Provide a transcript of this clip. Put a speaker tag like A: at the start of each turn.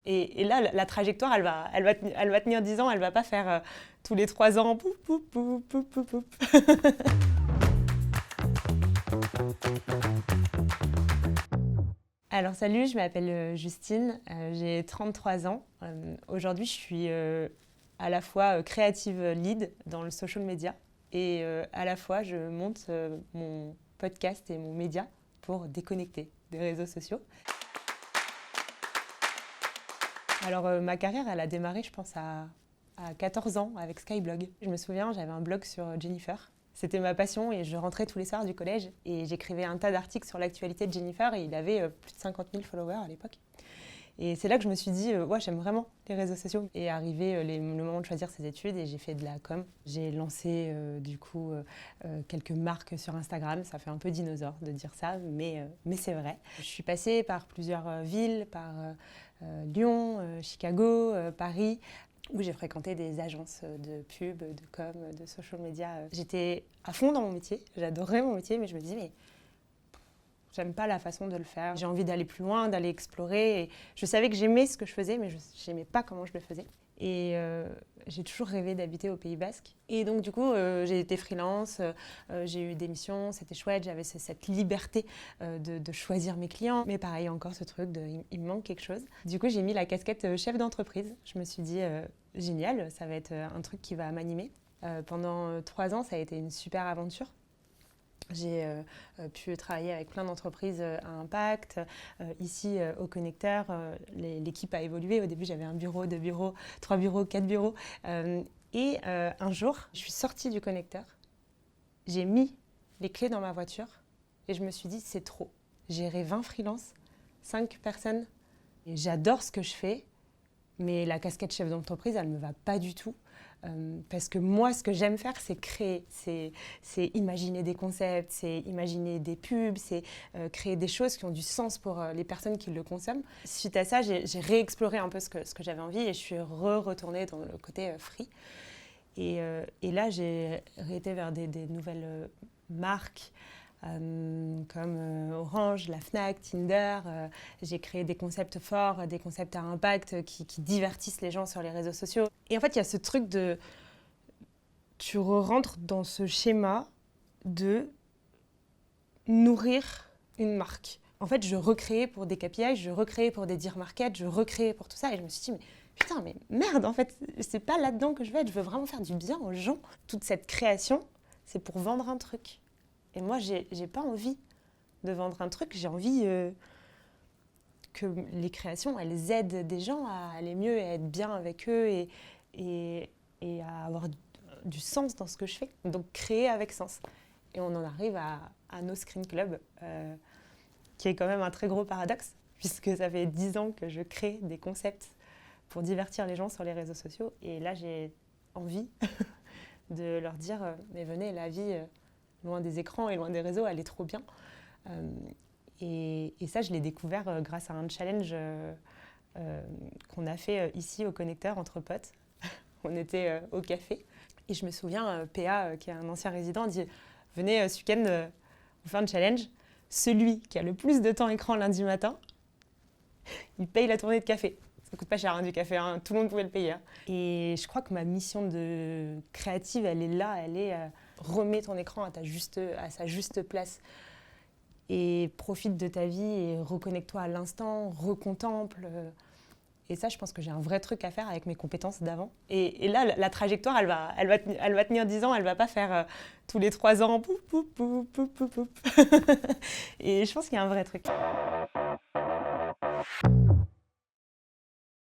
A: Et là, la trajectoire, elle va tenir 10 ans, elle ne va pas faire tous les 3 ans. Poup, poup, poup, poup, poup, poup. Alors salut, je m'appelle Justine, j'ai 33 ans. Aujourd'hui, je suis à la fois creative lead dans le social media et à la fois je monte mon podcast et mon média pour déconnecter des réseaux sociaux. Alors ma carrière, elle a démarré, je pense, à 14 ans avec Skyblog. Je me souviens, j'avais un blog sur Jennifer. C'était ma passion et je rentrais tous les soirs du collège et j'écrivais un tas d'articles sur l'actualité de Jennifer et il avait plus de 50 000 followers à l'époque. Et c'est là que je me suis dit, ouais, j'aime vraiment les réseaux sociaux. Et arrivé le moment de choisir ses études et j'ai fait de la com. J'ai lancé quelques marques sur Instagram. Ça fait un peu dinosaure de dire ça, mais c'est vrai. Je suis passée par plusieurs villes, par Lyon, Chicago, Paris, où j'ai fréquenté des agences de pub, de com, de social media. J'étais à fond dans mon métier, j'adorais mon métier, mais je me disais, mais j'aime pas la façon de le faire. J'ai envie d'aller plus loin, d'aller explorer. Et je savais que j'aimais ce que je faisais, mais je n'aimais pas comment je le faisais. Et j'ai toujours rêvé d'habiter au Pays Basque. Et donc du coup, j'ai été freelance, j'ai eu des missions, c'était chouette, j'avais cette liberté de choisir mes clients. Mais pareil, encore ce truc il me manque quelque chose. Du coup, j'ai mis la casquette chef d'entreprise. Je me suis dit, génial, ça va être un truc qui va m'animer. Pendant 3 ans, ça a été une super aventure. J'ai pu travailler avec plein d'entreprises à impact. Ici, au Connecteur, l'équipe a évolué. Au début, j'avais 1 bureau, 2 bureaux, 3 bureaux, 4 bureaux. Un jour, je suis sortie du Connecteur. J'ai mis les clés dans ma voiture et je me suis dit, c'est trop. Gérer 20 freelances, 5 personnes. Et j'adore ce que je fais, mais la casquette chef d'entreprise, elle ne me va pas du tout. Parce que moi, ce que j'aime faire, c'est créer, c'est imaginer des concepts, c'est imaginer des pubs, c'est créer des choses qui ont du sens pour les personnes qui le consomment. Suite à ça, j'ai réexploré un peu ce que j'avais envie et je suis retournée dans le côté free. Et là, j'ai été vers des nouvelles marques, comme Orange, la Fnac, Tinder. J'ai créé des concepts forts, des concepts à impact qui divertissent les gens sur les réseaux sociaux. Et en fait, il y a ce truc de... Tu rentres dans ce schéma de nourrir une marque. En fait, je recréais pour des KPI, je recréais pour des Dear Market, je recréais pour tout ça. Et je me suis dit, mais putain, mais merde, en fait, c'est pas là-dedans que je veux être. Je veux vraiment faire du bien aux gens. Toute cette création, c'est pour vendre un truc. Et moi, j'ai pas envie de vendre un truc, j'ai envie que les créations, elles aident des gens à aller mieux et à être bien avec eux et à avoir du sens dans ce que je fais. Donc, créer avec sens. Et on en arrive à No Screen Club, qui est quand même un très gros paradoxe, puisque ça fait 10 ans que je crée des concepts pour divertir les gens sur les réseaux sociaux. Et là, j'ai envie de leur dire, mais venez, la vie... loin des écrans et loin des réseaux, elle est trop bien. Et ça, je l'ai découvert grâce à un challenge qu'on a fait ici au Connecteur entre potes. On était au café. Et je me souviens, PA, qui est un ancien résident, dit « Venez, ce week-end, on fait un challenge. Celui qui a le plus de temps écran lundi matin, il paye la tournée de café. » Ça coûte pas cher du café, hein, tout le monde pouvait le payer. Et je crois que ma mission de créative, elle est là, elle est remets ton écran à sa juste place et profite de ta vie et reconnecte-toi à l'instant, recontemple. Et ça, je pense que j'ai un vrai truc à faire avec mes compétences d'avant. Et là, la trajectoire, elle va tenir 10 ans, elle va pas faire tous les 3 ans. Poup, poup, poup, poup, poup, poup. Et je pense qu'il y a un vrai truc.